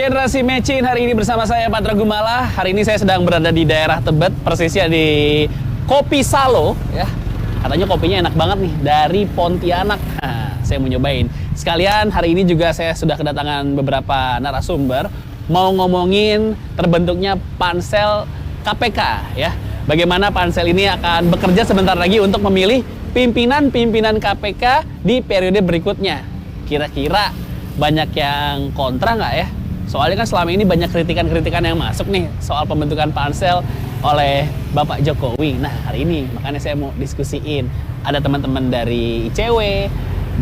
Generasi Mecin hari ini bersama saya Patra Gumala. Hari ini saya sedang berada di daerah Tebet, persisnya di Kopi Salo ya. Katanya kopinya enak banget nih dari Pontianak. Nah, saya mau nyobain. Sekalian hari ini juga saya sudah kedatangan beberapa narasumber mau ngomongin terbentuknya pansel KPK ya. Bagaimana pansel ini akan bekerja sebentar lagi untuk memilih pimpinan-pimpinan KPK di periode berikutnya. Kira-kira banyak yang kontra nggak ya? Soalnya kan selama ini banyak kritikan-kritikan yang masuk nih soal pembentukan pansel oleh Bapak Jokowi. Nah hari ini makanya saya mau diskusiin. Ada teman-teman dari ICW,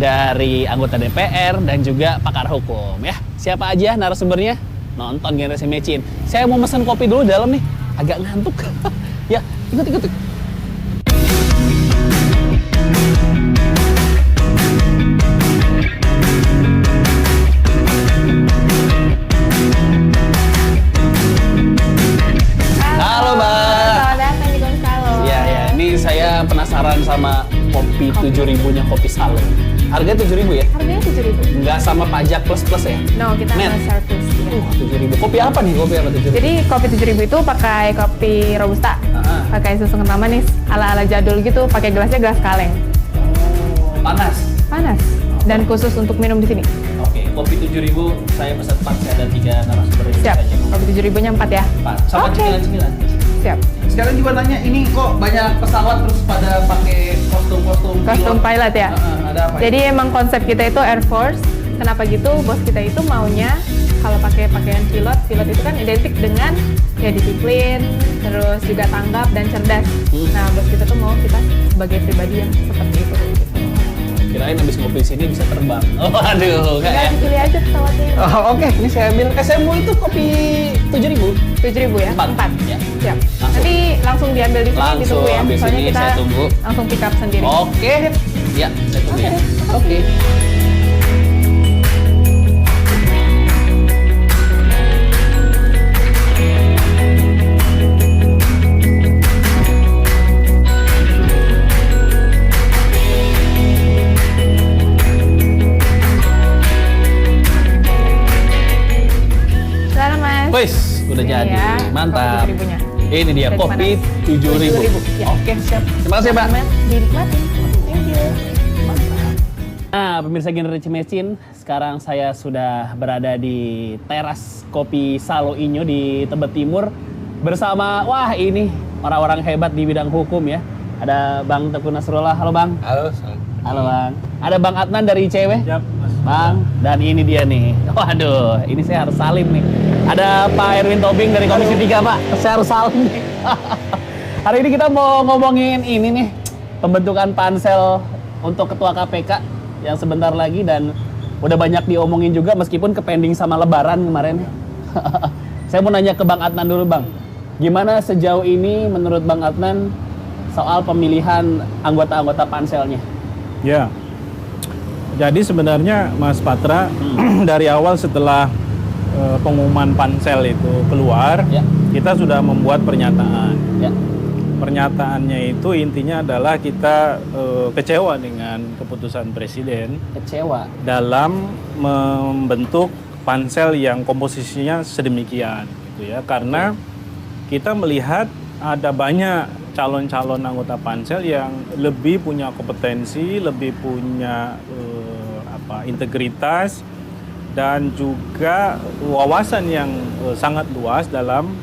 dari anggota DPR, dan juga pakar hukum ya. Siapa aja narasumbernya? Nonton Generasi Mecin. Saya mau mesen kopi dulu dalam nih. Agak ngantuk. Ya, ikut. Saya penasaran sama kopi 7.000-nya Kopi Salo. Harganya 7.000 ya? Harganya 7.000. Nggak sama pajak plus-plus ya? No, kita nggak service. Ya. 7.000. Kopi apa nih? Kopi apa 7.000? Jadi kopi 7.000 itu pakai kopi robusta, pakai susu kental manis, ala-ala jadul gitu. Pakai gelasnya gelas kaleng. Oh, panas? Panas. Dan khusus untuk minum di sini. Oke, kopi 7.000 saya pesan 4. Saya ada 3 narasumber. Siap. Kopi 7.000-nya 4 ya? 4. Sama cemilan-cemilan. Siap. Sekarang juga nanya, ini kok banyak pesawat terus pada pakai kostum pilot ya? Ada apa? Jadi emang konsep kita itu Air Force. Kenapa gitu? Bos kita itu maunya kalau pakai pakaian pilot itu kan identik dengan ya disiplin, terus juga tanggap dan cerdas. Nah, bos kita tuh mau kita sebagai pribadi yang seperti itu. Kirain habis ngopi di sini bisa terbang. Oh, aduh, Enggak, dipilih aja pesawatnya. Oh, oke. Ini saya ambil. Saya mau itu kopi 7.000. 7.000 ya? 4. Ya. Siap. Langsung. Nanti langsung diambil di sini, Langsung ditunggu ya. ambil Soalnya sini, kita saya tunggu. langsung pick up sendiri. Oke. Ya, saya tunggu ya. Oke. Wis, udah jadi. Ya, Mantap. kopi 7.000-nya. Ini dia Udah kopi dipanas. 7.000. 7.000, ya. Oke, siap. Terima kasih, Mbak. Dinikmatin. Thank you. Nah, pemirsa Generasi Mecin, sekarang saya sudah berada di teras Kopi Salo Inyo di Tebet Timur bersama, wah ini orang-orang hebat di bidang hukum ya. Ada Bang Teguh Nasrullah. Halo, Bang. Halo. Halo, Bang. Ada Bang Adnan dari ICW. Siap, Mas. Bang, dan ini dia nih. Waduh, ini saya harus salim nih. Ada Pak Erwin Tobing dari Komisi 3, Pak. Saya harus salim nih. Hari ini kita mau ngomongin ini nih, pembentukan pansel untuk Ketua KPK yang sebentar lagi dan udah banyak diomongin juga meskipun kepending sama Lebaran kemarin. Saya mau nanya ke Bang Adnan dulu, Bang. Gimana sejauh ini menurut Bang Adnan soal pemilihan anggota-anggota panselnya? Ya. Jadi sebenarnya Mas Patra dari awal setelah pengumuman pansel itu keluar, Ya. kita sudah membuat pernyataan. Ya. Pernyataannya itu intinya adalah kita kecewa dengan keputusan Presiden Kecewa. dalam membentuk pansel yang komposisinya sedemikian, gitu ya. Karena kita melihat ada banyak calon-calon anggota pansel yang lebih punya kompetensi, lebih punya integritas dan juga wawasan yang sangat luas dalam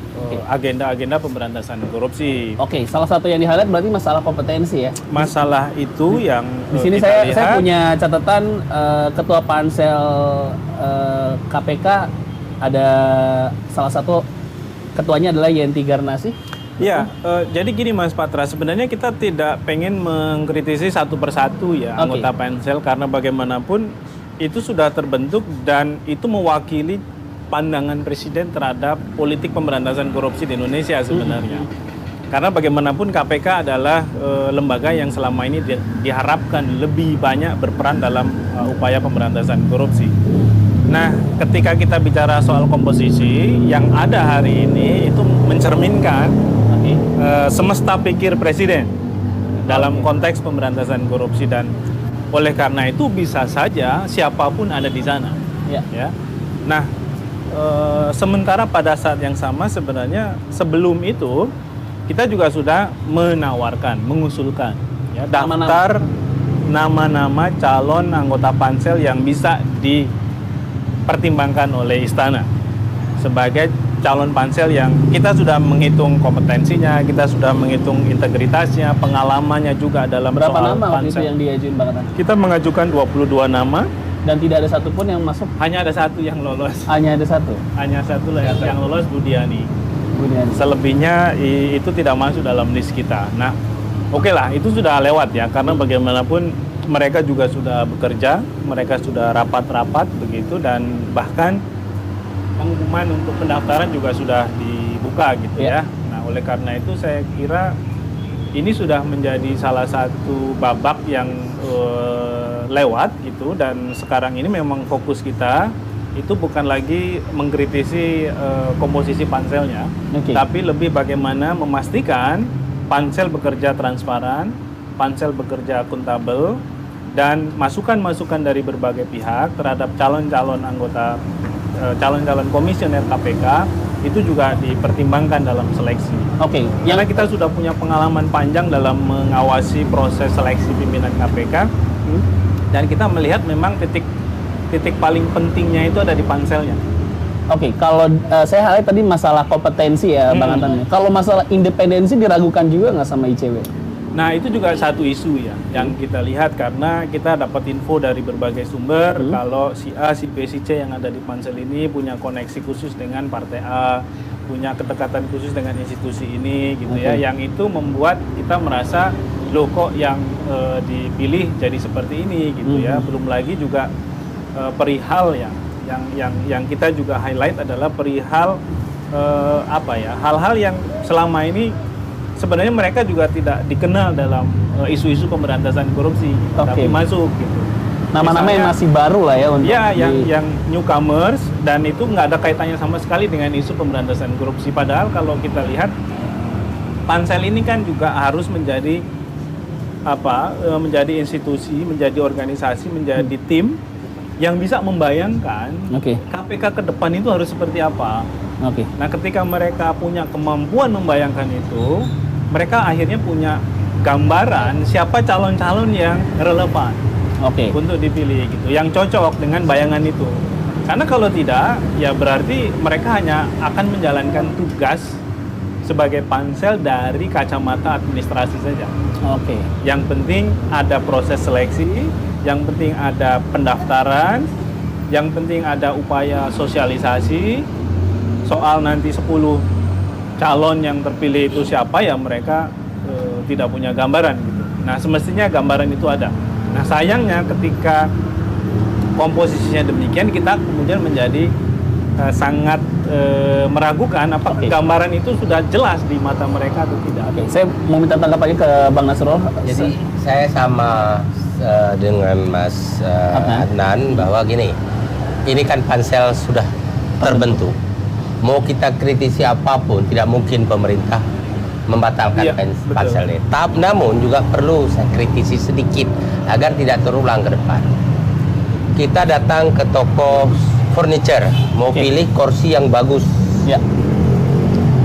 agenda-agenda pemberantasan korupsi. Oke, salah satu yang di-highlight berarti masalah kompetensi ya. Masalah itu yang Di sini kita saya lihat, punya catatan ketua pansel KPK ada salah satu ketuanya adalah Yenti Garnasi. Ya, jadi gini Mas Patra, sebenarnya kita tidak pengen mengkritisi satu persatu ya anggota pansel karena bagaimanapun itu sudah terbentuk dan itu mewakili pandangan Presiden terhadap politik pemberantasan korupsi di Indonesia sebenarnya. Karena bagaimanapun KPK adalah lembaga yang selama ini diharapkan lebih banyak berperan dalam upaya pemberantasan korupsi. Nah, ketika kita bicara soal komposisi yang ada hari ini itu mencerminkan semesta pikir Presiden dalam konteks pemberantasan korupsi dan oleh karena itu bisa saja siapapun ada di sana. Ya. Ya. Nah, sementara pada saat yang sama sebenarnya sebelum itu kita juga sudah menawarkan, mengusulkan ya, daftar nama-nama calon anggota pansel yang bisa dipertimbangkan oleh istana sebagai calon pansel yang kita sudah menghitung kompetensinya, kita sudah menghitung integritasnya, pengalamannya juga dalam Berapa soal nama waktu itu pansel. yang diajuin Bang Adnan? Kita mengajukan 22 nama, Dan tidak ada satupun yang masuk, hanya ada satu yang lolos. hanya ada satu. Hanya satu lah yang lolos, Budiani. Kemudian Selebihnya itu tidak masuk dalam list kita. Nah, oke lah, itu sudah lewat ya, karena bagaimanapun mereka juga sudah bekerja, mereka sudah rapat-rapat begitu, dan bahkan pengumuman untuk pendaftaran juga sudah dibuka gitu ya. Nah, oleh karena itu saya kira ini sudah menjadi salah satu babak yang lewat gitu, dan sekarang ini memang fokus kita itu bukan lagi mengkritisi komposisi panselnya, tapi lebih bagaimana memastikan pansel bekerja transparan, pansel bekerja akuntabel, dan masukan-masukan dari berbagai pihak terhadap calon-calon anggota, calon-calon komisioner KPK itu juga dipertimbangkan dalam seleksi. Oke, Karena kita sudah punya pengalaman panjang dalam mengawasi proses seleksi pimpinan KPK, dan kita melihat memang titik paling pentingnya itu ada di panselnya. Oke, kalau saya highlight tadi masalah kompetensi ya Bang Adnan. Kalau masalah independensi diragukan juga nggak sama ICW? Nah, itu juga satu isu ya yang kita lihat, karena kita dapat info dari berbagai sumber kalau si A, si B, si C yang ada di pansel ini punya koneksi khusus dengan partai A, punya kedekatan khusus dengan institusi ini gitu ya, yang itu membuat kita merasa loh kok yang dipilih jadi seperti ini gitu ya. Belum lagi juga perihal yang kita juga highlight adalah perihal apa ya, hal-hal yang selama ini sebenarnya mereka juga tidak dikenal dalam isu-isu pemberantasan korupsi, tapi masuk gitu. Nama-nama yang masih baru lah ya untuk yang newcomers, dan itu nggak ada kaitannya sama sekali dengan isu pemberantasan korupsi. Padahal kalau kita lihat pansel ini kan juga harus menjadi menjadi institusi, menjadi organisasi, menjadi tim yang bisa membayangkan KPK ke depan itu harus seperti apa. Nah, ketika mereka punya kemampuan membayangkan itu, mereka akhirnya punya gambaran siapa calon-calon yang relevan untuk dipilih gitu, yang cocok dengan bayangan itu. Karena kalau tidak, ya berarti mereka hanya akan menjalankan tugas sebagai pansel dari kacamata administrasi saja. Yang penting ada proses seleksi, yang penting ada pendaftaran, yang penting ada upaya sosialisasi. Soal nanti 10 calon yang terpilih itu siapa, ya mereka tidak punya gambaran gitu. Nah, semestinya gambaran itu ada. Nah, sayangnya ketika komposisinya demikian, kita kemudian menjadi sangat meragukan apakah gambaran itu sudah jelas di mata mereka atau tidak. Saya mau minta tanggapannya ke Bang Nasrul. Jadi saya sama dengan Mas Adnan bahwa gini, ini kan pansel sudah terbentuk. Mau kita kritisi apapun, tidak mungkin pemerintah membatalkan pansel ini. Namun juga perlu saya kritisi sedikit agar tidak terulang ke depan. Kita datang ke toko furniture, mau pilih kursi yang bagus.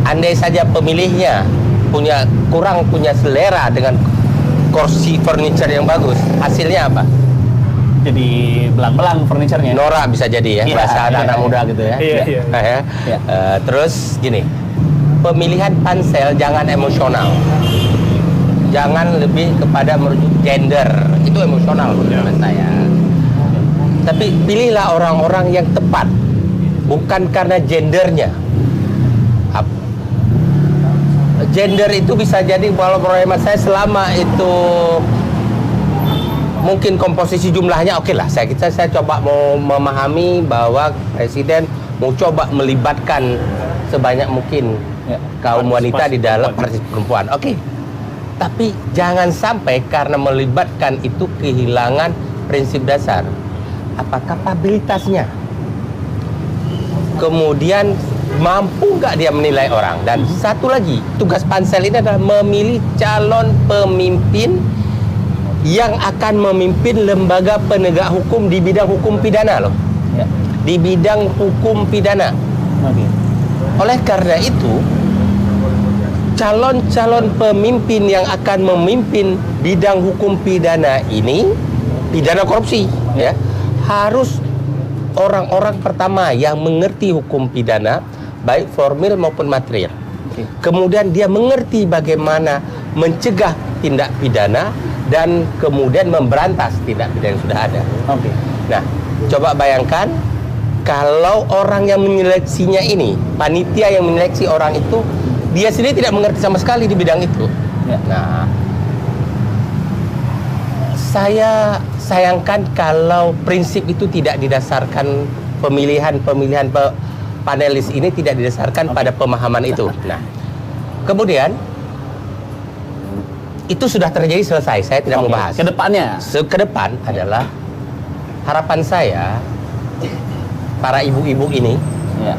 Andai saja pemilihnya kurang punya selera dengan kursi furniture yang bagus, hasilnya apa? Jadi belang-belang furniturnya. Norak bisa jadi ya, bahasa anak-anak muda gitu ya. Terus gini, pemilihan pansel jangan emosional, jangan lebih kepada merujuk gender, itu emosional menurut saya. Tapi pilihlah orang-orang yang tepat, bukan karena gendernya. Gender itu bisa jadi, kalau hemat saya selama itu mungkin komposisi jumlahnya oke lah. Saya coba mau memahami bahwa Presiden mau coba melibatkan sebanyak mungkin kaum wanita di dalam partisipasi perempuan. Tapi jangan sampai karena melibatkan itu kehilangan prinsip dasar. Apa kapabilitasnya? Kemudian mampu nggak dia menilai orang? Dan satu lagi, tugas pansel ini adalah memilih calon pemimpin yang akan memimpin lembaga penegak hukum di bidang hukum pidana loh. Di bidang hukum pidana. Oke. Oleh karena itu, calon-calon pemimpin yang akan memimpin bidang hukum pidana ini, pidana korupsi, ya, harus orang-orang pertama yang mengerti hukum pidana, baik formil maupun material. Kemudian dia mengerti bagaimana mencegah tindak pidana dan kemudian memberantas tindak pidana yang sudah ada. Oke. Nah, coba bayangkan kalau orang yang menyeleksinya ini, panitia yang menyeleksi orang itu, dia sendiri tidak mengerti sama sekali di bidang itu. Ya. Nah, saya sayangkan kalau prinsip itu tidak didasarkan pemilihan panelis ini tidak didasarkan pada pemahaman itu. Nah, kemudian itu sudah terjadi selesai. Saya tidak mau bahas. Kedepannya. Kedepan adalah harapan saya para ibu-ibu ini, Ya.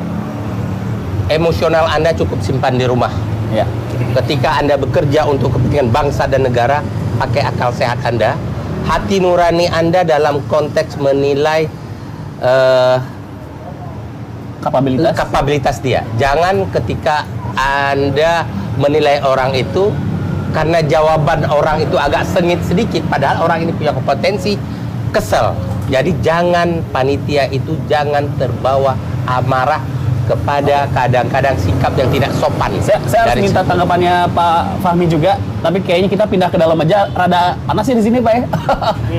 emosional Anda cukup simpan di rumah. Ya. Ketika Anda bekerja untuk kepentingan bangsa dan negara, pakai akal sehat Anda. Hati nurani Anda dalam konteks menilai kapabilitas dia. Jangan ketika Anda menilai orang itu karena jawaban orang itu agak sengit sedikit, padahal orang ini punya kompetensi, kesel. Jadi jangan panitia itu jangan terbawa amarah kepada kadang-kadang sikap yang tidak sopan. Saya harus minta tanggapannya Pak Fahmi juga, tapi kayaknya kita pindah ke dalam aja. Rada panas sih di sini Pak ya.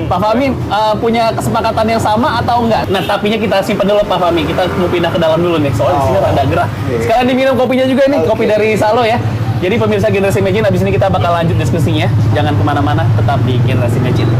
Pak Fahmi punya kesepakatan yang sama atau enggak? Nah, tapinya kita simpan dulu Pak Fahmi. Kita mau pindah ke dalam dulu nih, soalnya di sini rada gerah. Sekarang diminum kopinya juga nih, kopi dari Salo ya. Jadi pemirsa Generasi Imagine, abis ini kita bakal lanjut diskusinya. Jangan kemana-mana, tetap di Generasi Imagine.